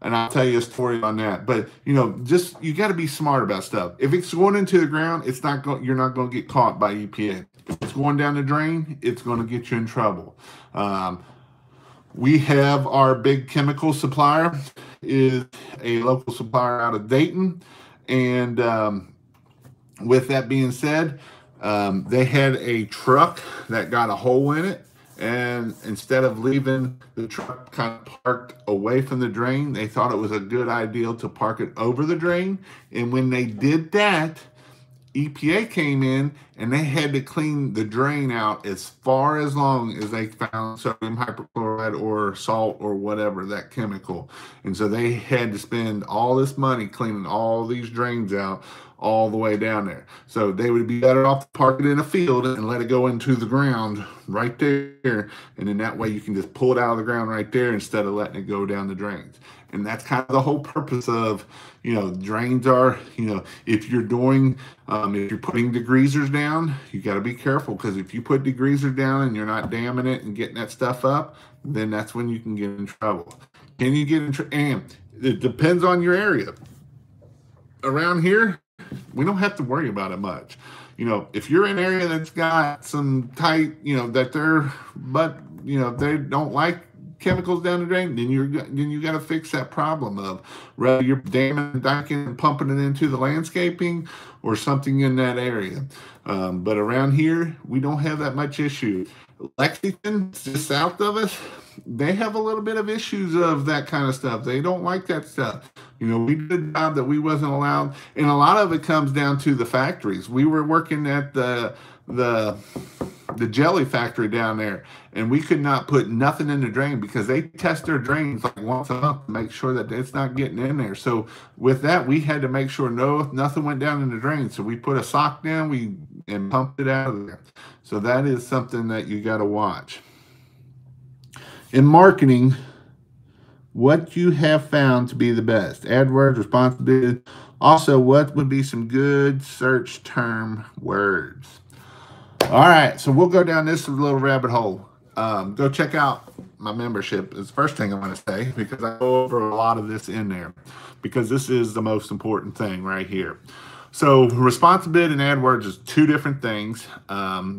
And I'll tell you a story on that. But just you got to be smart about stuff. If it's going into the ground, you're not going to get caught by EPA. If it's going down the drain, it's going to get you in trouble. We have our big chemical supplier is a local supplier out of Dayton, and with that being said, they had a truck that got a hole in it. And instead of leaving the truck kind of parked away from the drain, they thought it was a good idea to park it over the drain. And when they did that, EPA came in and they had to clean the drain out as far as long as they found sodium hypochlorite or salt or whatever, that chemical. And so they had to spend all this money cleaning all these drains out all the way down there. So they would be better off to park it in a field and let it go into the ground right there. And then that way you can just pull it out of the ground right there instead of letting it go down the drains. And that's kind of the whole purpose of, drains are, if you're doing, if you're putting degreasers down, you got to be careful, because if you put degreaser down and you're not damming it and getting that stuff up, then that's when you can get in trouble. Can you get in trouble? And it depends on your area. Around here, we don't have to worry about it much. If you're in an area that's got some tight, they don't like chemicals down the drain, then you got to fix that problem of whether you're damming and dicing and pumping it into the landscaping or something in that area. But around here, we don't have that much issue. Lexington, just south of us, they have a little bit of issues of that kind of stuff. They don't like that stuff. You know, we did a job that we wasn't allowed, and a lot of it comes down to the factories. We were working at the jelly factory down there, and we could not put nothing in the drain because they test their drains like once a month to make sure that it's not getting in there. So with that, we had to make sure nothing went down in the drain. So we put a sock down, and pumped it out of there. So that is something that you got to watch. In marketing, what you have found to be the best? AdWords, responsibility. Also, what would be some good search term words? All right, so we'll go down this little rabbit hole. Go check out my membership is the first thing I want to say, because I go over a lot of this in there, because this is the most important thing right here. So responsibility and AdWords is two different things.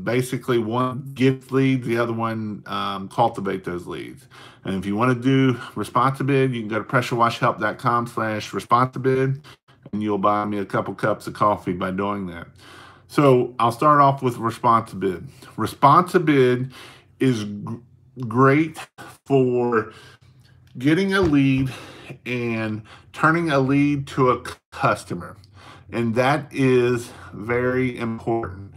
Basically, one gets leads, the other one cultivate those leads. And if you want to do responsibility, you can go to pressurewashhelp.com/responsibility, and you'll buy me a couple cups of coffee by doing that. So I'll start off with responsibility. Responsibility is great for getting a lead and turning a lead to a customer. And that is very important.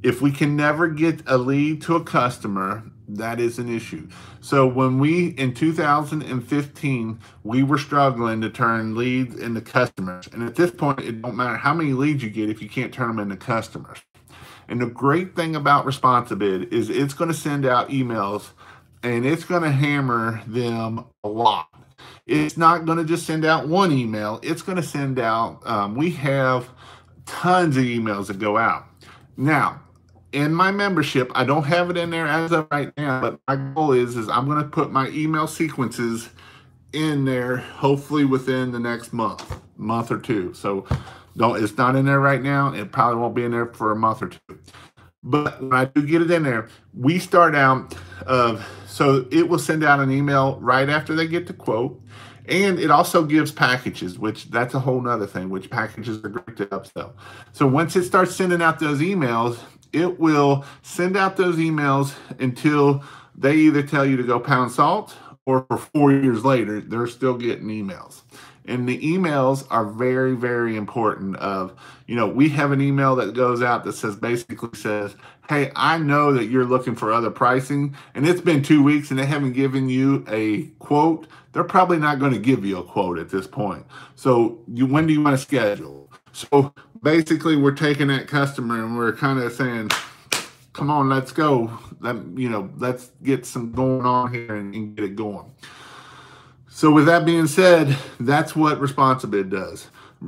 If we can never get a lead to a customer, that is an issue. So when in 2015, we were struggling to turn leads into customers. And at this point, it don't matter how many leads you get if you can't turn them into customers. And the great thing about responsibility is it's going to send out emails, and it's going to hammer them a lot. It's not going to just send out one email. It's going to send out, we have tons of emails that go out. Now, in my membership, I don't have it in there as of right now, but my goal is I'm going to put my email sequences in there, hopefully within the next month or two. So it's not in there right now. It probably won't be in there for a month or two. But when I do get it in there, we start out so it will send out an email right after they get the quote. And it also gives packages, which that's a whole nother thing, which packages are great to upsell. So once it starts sending out those emails, it will send out those emails until they either tell you to go pound salt, or for 4 years later, they're still getting emails. And the emails are very, very important. We have an email that goes out that basically says, hey, I know that you're looking for other pricing, and it's been 2 weeks and they haven't given you a quote. They're probably not going to give you a quote at this point. So when do you want to schedule? So basically, we're taking that customer and we're kind of saying, come on, let's go. Let's get some going on here and get it going. So with that being said, that's what responsibility does.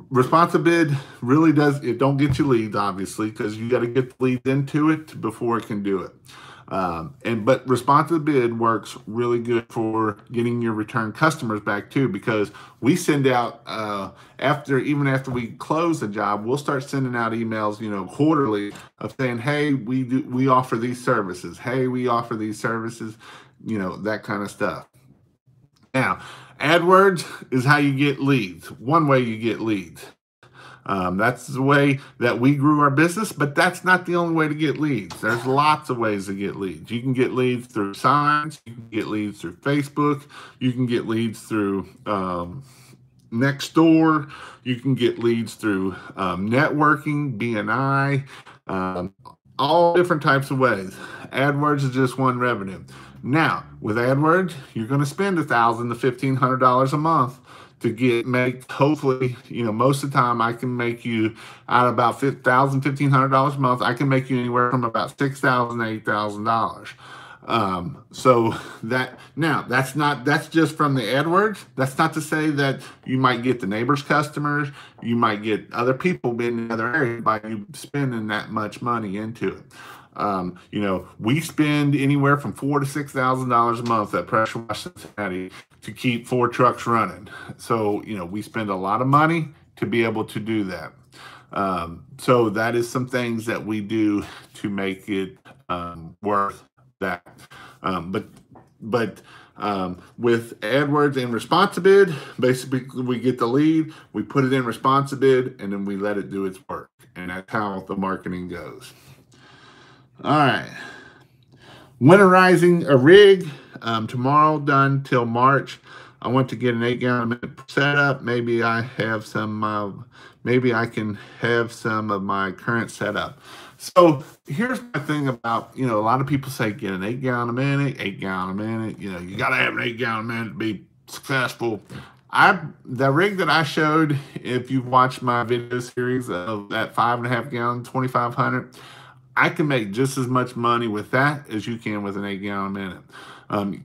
Responsibility really does, it don't get you leads, obviously, because you got to get the leads into it before it can do it. But responsibility works really good for getting your return customers back too, because we send out even after we close the job, we'll start sending out emails, quarterly, of saying, hey, we offer these services. Hey, we offer these services, that kind of stuff. Now, AdWords is how you get leads. One way you get leads. That's the way that we grew our business, but that's not the only way to get leads. There's lots of ways to get leads. You can get leads through signs. You can get leads through Facebook. You can get leads through Nextdoor. You can get leads through networking, BNI, all different types of ways. AdWords is just one revenue. Now, with AdWords, you're going to spend $1,000 to $1,500 a month to hopefully, most of the time I can make you out of about $1,000, $1,500 a month. I can make you anywhere from about $6,000 to $8,000. So that's just from the AdWords. That's not to say that you might get the neighbors' customers. You might get other people in the other area by you spending that much money into it. We spend anywhere from $4,000 to $6,000 a month at Pressure Wash Cincinnati to keep 4 trucks running. So, we spend a lot of money to be able to do that. So that is some things that we do to make it worth that. But But with AdWords and ResponsiBid, basically we get the lead, we put it in ResponsiBid, and then we let it do its work. And that's how the marketing goes. All right. Winterizing a rig. Tomorrow done till March. I want to get an 8-gallon a minute setup. Maybe I have some. Maybe I can have some of my current setup. So here's my thing about, a lot of people say get an 8-gallon a minute, 8-gallon a minute. You got to have an 8-gallon a minute to be successful. The rig that I showed, if you've watched my video series of that 5.5 gallon 2500, I can make just as much money with that as you can with an 8-gallon a minute.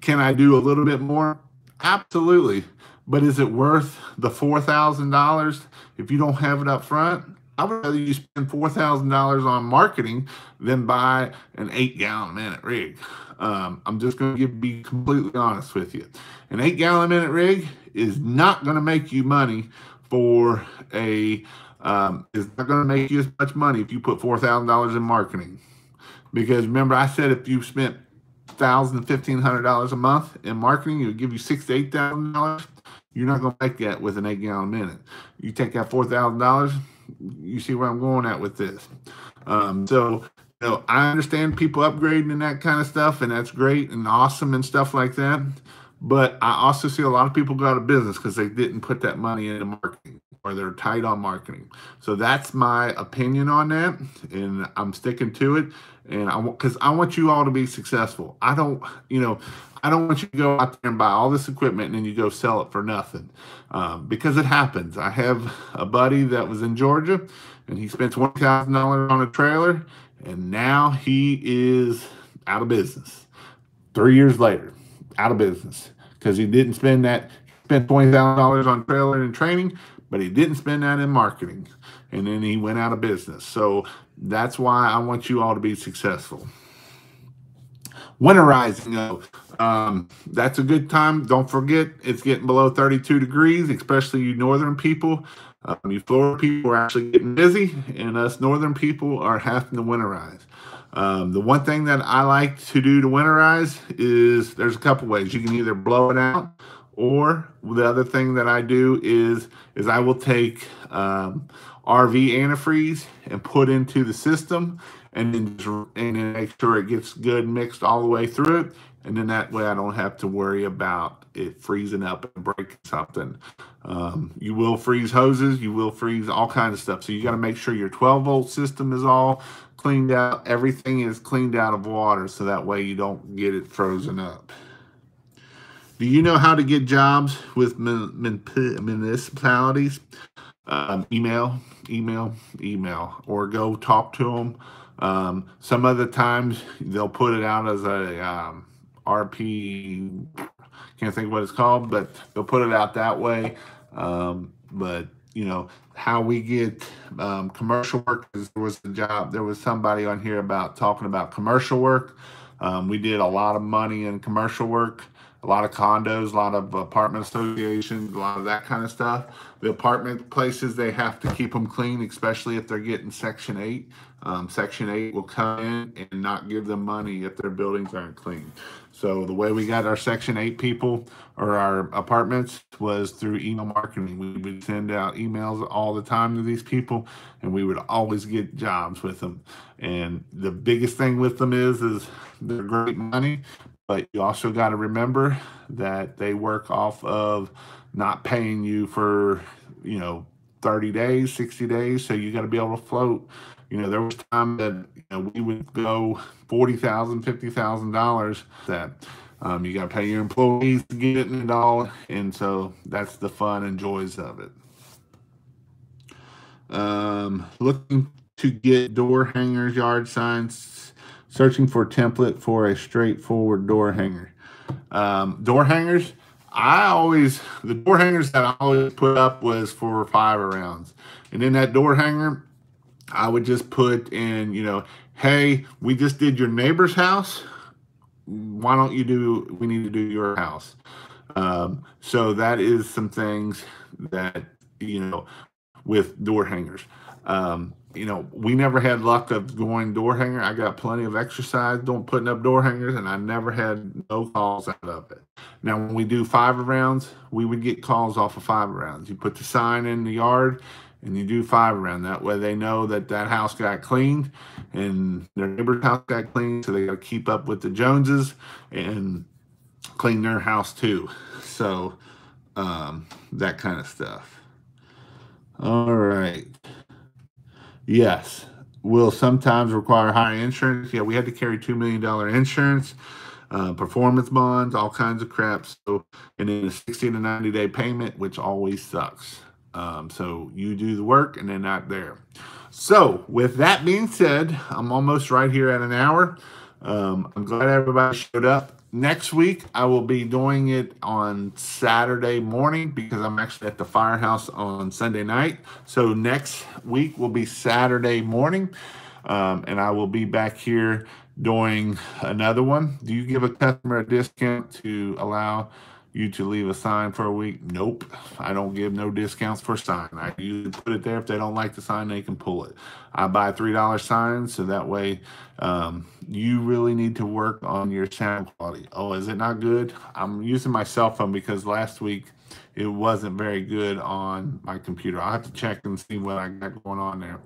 Can I do a little bit more? Absolutely. But is it worth the $4,000 if you don't have it up front? I would rather you spend $4,000 on marketing than buy an 8-gallon a minute rig. I'm just going to be completely honest with you. An 8-gallon a minute rig is not going to make you money for a is not going to make you as much money if you put $4,000 in marketing. Because remember, I said if you spent $1,000 to $1,500 a month in marketing, it would give you $6,000 to $8,000. You're not going to make that with an 8-gallon a minute. You take that $4,000, you see where I'm going at with this. So I understand people upgrading and that kind of stuff, and that's great and awesome and stuff like that. But I also see a lot of people go out of business because they didn't put that money into marketing, or they're tight on marketing. So that's my opinion on that, and I'm sticking to it. And because I want you all to be successful. I don't want you to go out there and buy all this equipment and then you go sell it for nothing, because it happens. I have a buddy that was in Georgia, and he spent $20,000 on a trailer, and now he is out of business. 3 years later, out of business because he didn't spend that. Spent $20,000 on trailer and training, but he didn't spend that in marketing, and then he went out of business. So that's why I want you all to be successful. Winterizing, that's a good time. Don't forget, it's getting below 32 degrees, especially you northern people. You Florida people are actually getting busy, and us northern people are having to winterize. The one thing that I like to do to winterize is there's a couple ways. You can either blow it out, or the other thing that I do is I will take RV antifreeze and put into the system, and then make sure it gets good mixed all the way through it. And then that way I don't have to worry about it freezing up and breaking something. You will freeze hoses, you will freeze all kinds of stuff. So you got to make sure your 12-volt system is all cleaned out. Everything is cleaned out of water, so that way you don't get it frozen up. Do you know how to get jobs with municipalities? Email, or go talk to them. Some other times they'll put it out as a RP, can't think of what it's called, but they'll put it out that way. But how we get commercial work, there was somebody on here talking about commercial work. We did a lot of money in commercial work, a lot of condos, a lot of apartment associations, a lot of that kind of stuff. The apartment places, they have to keep them clean, especially if they're getting Section 8. Section 8 will come in and not give them money if their buildings aren't clean. So the way we got our Section 8 people, or our apartments, was through email marketing. We would send out emails all the time to these people, and we would always get jobs with them. And the biggest thing with them is they're great money, but you also got to remember that they work off of not paying you for 30 days, 60 days. So you got to be able to float. There was time that we would go $40,000, $50,000 that you got to pay your employees to get it and all, and so that's the fun and joys of it. Looking to get door hangers, yard signs, searching for template for a straightforward door hanger. Door hangers, the door hangers that I always put up was for 5 rounds, and in that door hanger, I would just put in, hey, we just did your neighbor's house. Why don't we need to do your house. So that is some things that, with door hangers. we never had luck of going door hanger. I got plenty of exercise doing putting up door hangers, and I never had no calls out of it. Now, when we do 5 rounds, we would get calls off of 5 rounds. You put the sign in the yard, and you do 5 round. That way, they know that that house got cleaned, and their neighbor's house got cleaned. So they got to keep up with the Joneses and clean their house too. So that kind of stuff. All right. Yes, will sometimes require higher insurance. Yeah, we had to carry $2 million insurance, performance bonds, all kinds of crap. So, and then a 60 to 90-day payment, which always sucks. So you do the work and they're not there. So with that being said, I'm almost right here at an hour. I'm glad everybody showed up. Next week, I will be doing it on Saturday morning because I'm actually at the firehouse on Sunday night. So next week will be Saturday morning, and I will be back here doing another one. Do you give a customer a discount to allow you to leave a sign for a week? Nope. I don't give no discounts for sign. I usually put it there. If they don't like the sign, they can pull it. I buy $3 signs, so that way you really need to work on your sound quality. Oh, is it not good? I'm using my cell phone because last week it wasn't very good on my computer. I'll have to check and see what I got going on there.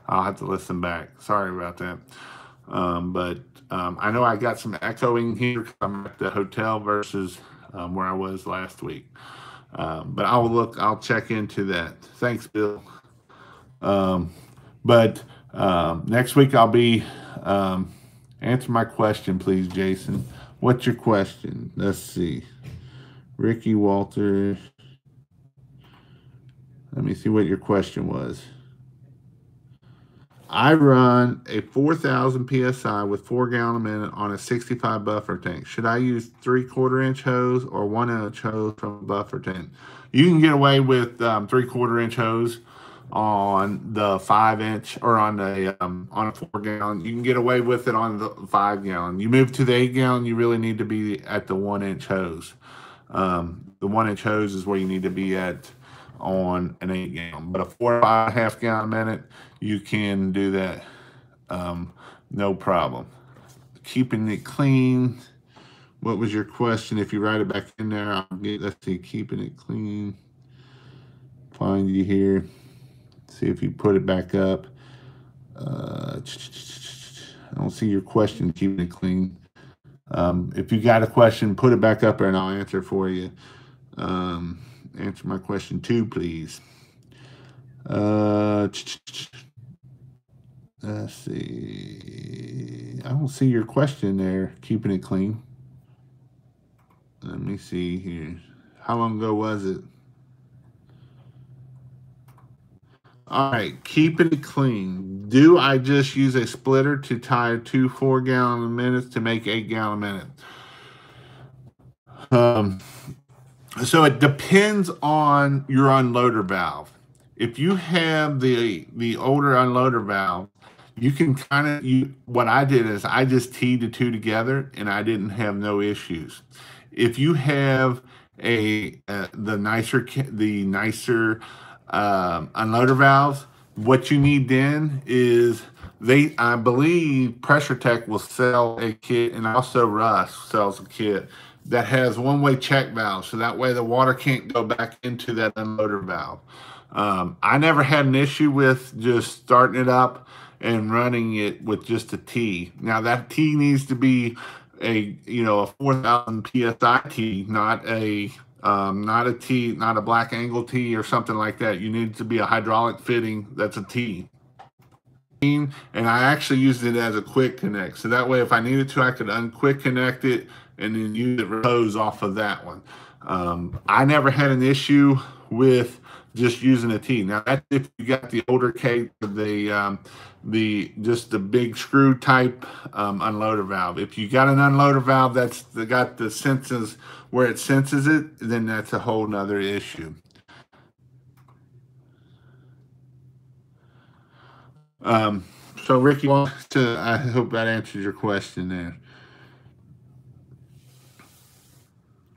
I'll have to listen back. Sorry about that. But I know I got some echoing here because I'm at the hotel versus where I was last week. But I'll check into that. Thanks, Bill. But next week I'll be answer my question, please, Jason. What's your question? Let's see. Ricky Walter. Let me see what your question was. I run a 4,000 PSI with 4 gallon a minute on a 65 buffer tank. Should I use 3/4 inch hose or 1 inch hose from a buffer tank? You can get away with 3/4 inch hose on the 5 inch or on a 4 gallon. You can get away with it on the 5 gallon. You move to the 8 gallon, you really need to be at the 1 inch hose. The 1 inch hose is where you need to be at on an 8 gallon, but a 4 or 5.5 gallon a minute, you can do that, no problem. Keeping it clean. What was your question? If you write it back in there, I'll get. Let's see. Keeping it clean. Find you here. See if you put it back up. I don't see your question. Keeping it clean. If you got a question, put it back up there, and I'll answer for you. Answer my question too, please. Let's see. I don't see your question there. Keeping it clean. Let me see here. How long ago was it? All right, keeping it clean. Do I just use a splitter to tie 2 4 gallon minutes to make 8 gallon minutes? So it depends on your unloader valve. If you have the older unloader valve, you can kind of what I did is I just teed the two together and I didn't have no issues. If you have the nicer unloader valves, what you need then is I believe Pressure Tech will sell a kit, and also Russ sells a kit that has one-way check valves, so that way the water can't go back into that unloader valve. I never had an issue with just starting it up and running it with just a T. Now that T needs to be a 4,000 PSI T, not a T, not a black angle T or something like that. You need to be a hydraulic fitting that's a T. And I actually used it as a quick connect, so that way if I needed to, I could unquick connect it and then use it hose off of that one. I never had an issue with just using a T. Now that's if you got the older case, just the big screw type unloader valve. If you got an unloader valve that's got the senses where it senses it, then that's a whole nother issue. So Ricky, I hope that answers your question there.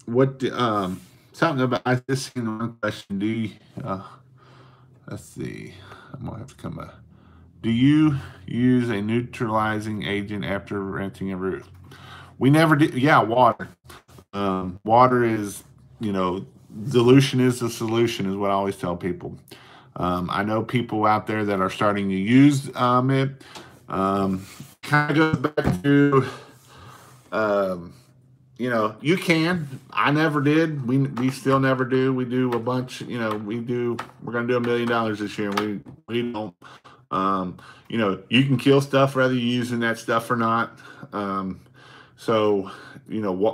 What something about I just seen one question. Let's see. I'm gonna have to come do you use a neutralizing agent after rinsing a roof? We never did. Yeah, water. Water is, dilution is the solution, is what I always tell people. I know people out there that are starting to use it. Kind of goes back to, um, you can. I never did. We still never do. We do a bunch. We're gonna do $1 million this year. We don't. You can kill stuff whether you're using that stuff or not. So,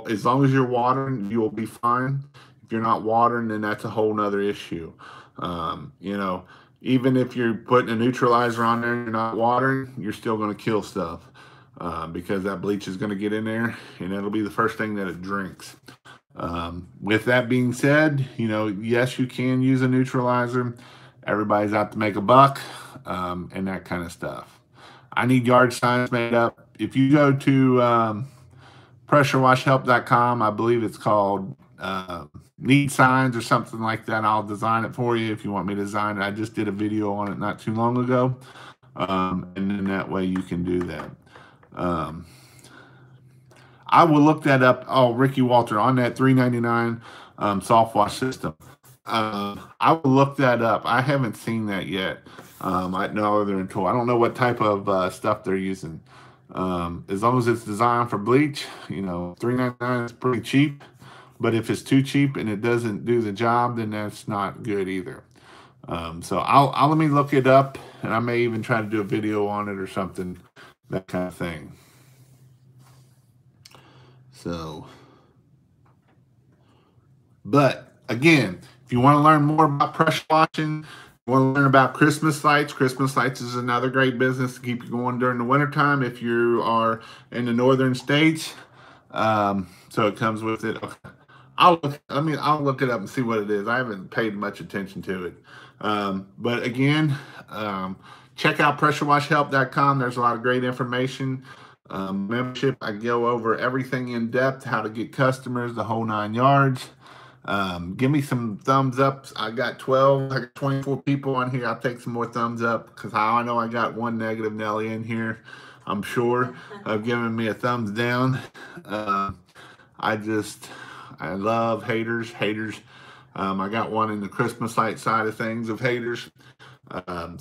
as long as you're watering, you will be fine. If you're not watering, then that's a whole nother issue. Um, you know, Even if you're putting a neutralizer on there and you're not watering, you're still going to kill stuff because that bleach is going to get in there and it'll be the first thing that it drinks. With that being said, yes, you can use a neutralizer. Everybody's out to make a buck and that kind of stuff. I need yard signs made up. If you go to pressurewashhelp.com, I believe it's called need signs or something like that. I'll design it for you if you want me to design it. I just did a video on it not too long ago. And then that way you can do that. I will look that up. Oh, Ricky Walter on that $3.99 soft wash system. I will look that up. I haven't seen that yet. I know they're in tool. I don't know what type of stuff they're using. As long as it's designed for bleach, $3.99 is pretty cheap. But if it's too cheap and it doesn't do the job, then that's not good either. So I'll let me look it up, and I may even try to do a video on it or something, that kind of thing. So, but again, if you want to learn more about pressure washing, you want to learn about Christmas lights. Christmas lights is another great business to keep you going during the wintertime if you are in the northern states. So it comes with it. Okay. I'll look it up and see what it is. I haven't paid much attention to it. But again, check out pressurewashhelp.com. There's a lot of great information. Membership, I go over everything in depth, how to get customers, the whole 9 yards. Give me some thumbs up. I got 24 people on here. I'll take some more thumbs up because I know I got one negative Nelly in here, I'm sure, of giving me a thumbs down. I love haters. I got one in the Christmas light side of things of haters. I'm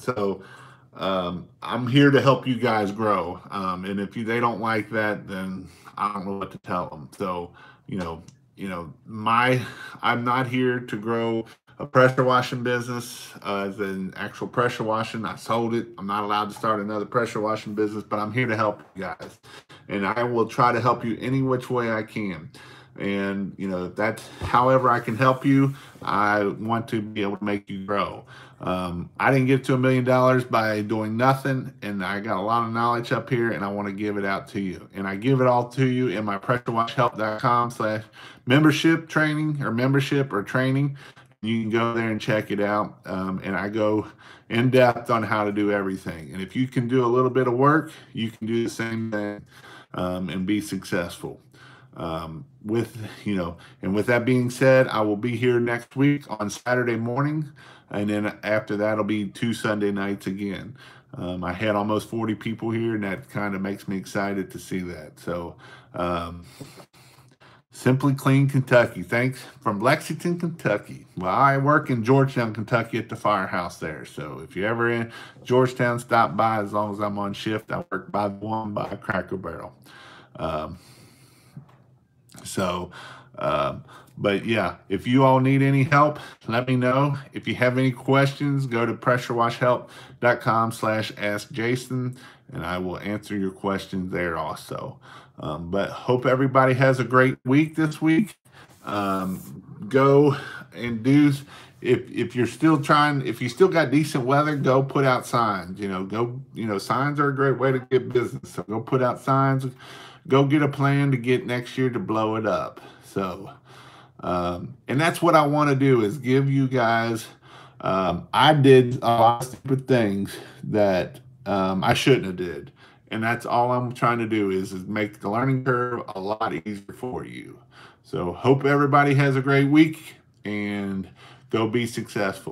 here to help you guys grow. And if they don't like that, then I don't know what to tell them. So, I'm not here to grow a pressure washing business as an actual pressure washing. I sold it. I'm not allowed to start another pressure washing business, but I'm here to help you guys. And I will try to help you any which way I can. And, that's however I can help you. I want to be able to make you grow. I didn't get to $1 million by doing nothing, and I got a lot of knowledge up here, and I want to give it out to you. And I give it all to you in my pressurewashhelp.com/membership training or membership or training. You can go there and check it out. And I go in depth on how to do everything. And if you can do a little bit of work, you can do the same thing and be successful. With that being said, I will be here next week on Saturday morning, and then after that it'll be 2 Sunday nights again. I had almost 40 people here, and that kind of makes me excited to see that. So Simply Clean Kentucky, thanks, from Lexington, Kentucky. Well, I work in Georgetown, Kentucky at the firehouse there. So if you're ever in Georgetown, stop by. As long as I'm on shift, I work by Cracker Barrel. But yeah, if you all need any help, let me know. If you have any questions, go to pressurewashhelp.com/askjason, and I will answer your questions there also. But hope everybody has a great week this week. Go and do, if you're still trying, if you still got decent weather, go put out signs. Signs are a great way to get business. So go put out signs. Go get a plan to get next year to blow it up. So, and that's what I want to do, is give you guys, I did a lot of stupid things that I shouldn't have did. And that's all I'm trying to do is make the learning curve a lot easier for you. So hope everybody has a great week and go be successful.